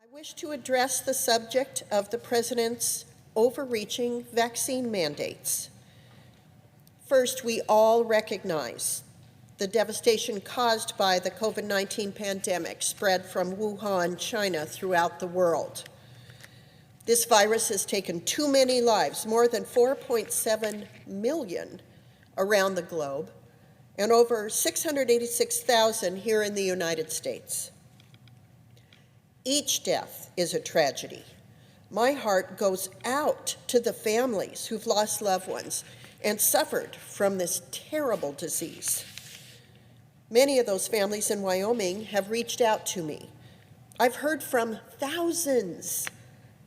I wish to address the subject of the President's overreaching vaccine mandates. First, we all recognize the devastation caused by the COVID-19 pandemic spread from Wuhan, China, throughout the world. This virus has taken too many lives, more than 4.7 million around the globe, and over 686,000 here in the United States. Each death is a tragedy. My heart goes out to the families who've lost loved ones and suffered from this terrible disease. Many of those families in Wyoming have reached out to me. I've heard from thousands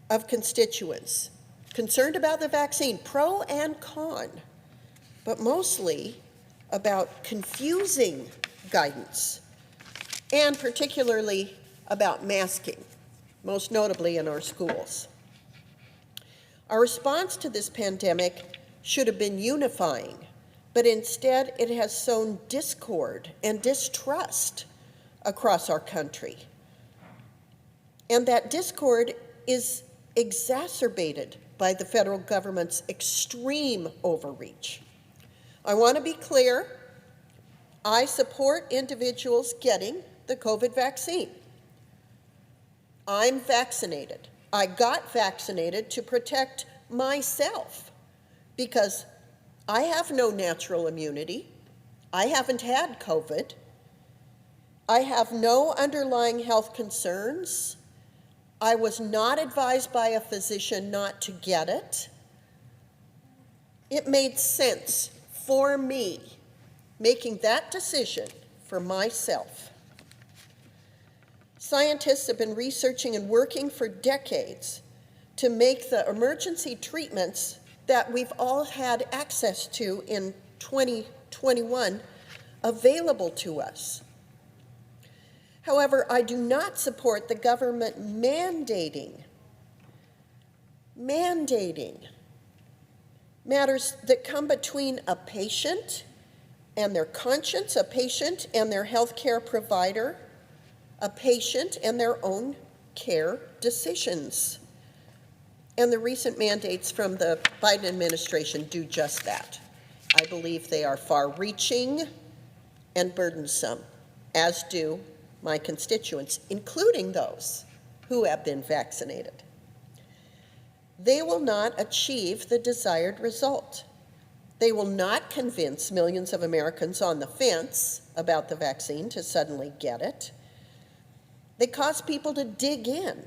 of constituents concerned about the vaccine, pro and con, but mostly about confusing guidance, and particularly about masking, most notably in our schools. Our response to this pandemic should have been unifying, but instead it has sown discord and distrust across our country. And that discord is exacerbated by the federal government's extreme overreach. I want to be clear, I support individuals getting the COVID vaccine. I'm vaccinated. I got vaccinated to protect myself because I have no natural immunity. I haven't had COVID. I have no underlying health concerns. I was not advised by a physician not to get it. It made sense for me making that decision for myself. Scientists have been researching and working for decades to make the emergency treatments that we've all had access to in 2021 available to us. However, I do not support the government mandating matters that come between a patient and their conscience, a patient and their healthcare provider, a patient and their own care decisions. And the recent mandates from the Biden administration do just that. I believe they are far-reaching and burdensome, as do my constituents, including those who have been vaccinated. They will not achieve the desired result. They will not convince millions of Americans on the fence about the vaccine to suddenly get it. They cause people to dig in.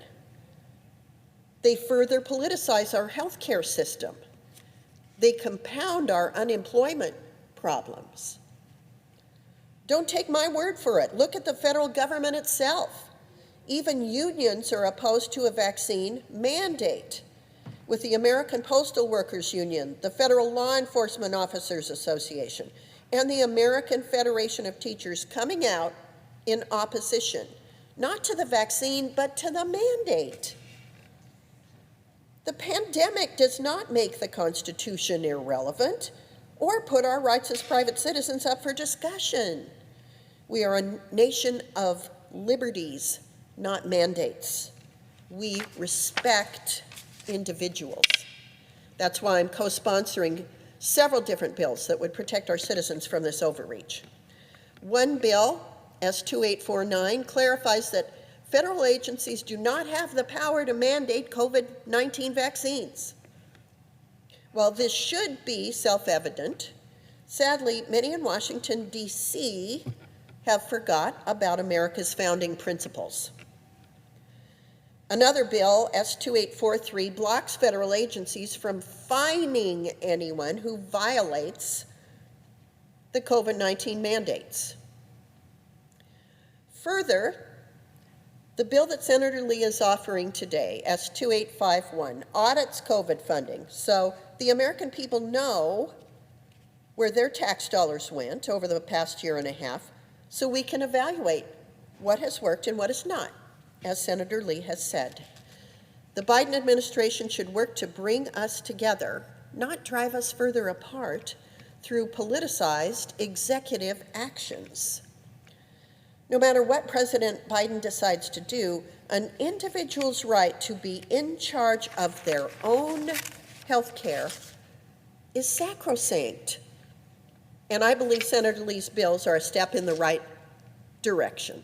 They further politicize our healthcare system. They compound our unemployment problems. Don't take my word for it. Look at the federal government itself. Even unions are opposed to a vaccine mandate, with the American Postal Workers Union, the Federal Law Enforcement Officers Association, and the American Federation of Teachers coming out in opposition, not to the vaccine, but to the mandate. The pandemic does not make the Constitution irrelevant or put our rights as private citizens up for discussion. We are a nation of liberties, not mandates. We respect individuals. That's why I'm co-sponsoring several different bills that would protect our citizens from this overreach. One bill, S-2849, clarifies that federal agencies do not have the power to mandate COVID-19 vaccines. While this should be self-evident, sadly, many in Washington, D.C. have forgot about America's founding principles. Another bill, S-2843, blocks federal agencies from fining anyone who violates the COVID-19 mandates. Further, the bill that Senator Lee is offering today, S-2851, audits COVID funding, so the American people know where their tax dollars went over the past year and a half, so we can evaluate what has worked and what has not, as Senator Lee has said. The Biden administration should work to bring us together, not drive us further apart through politicized executive actions. No matter what President Biden decides to do, an individual's right to be in charge of their own health care is sacrosanct. And I believe Senator Lee's bills are a step in the right direction.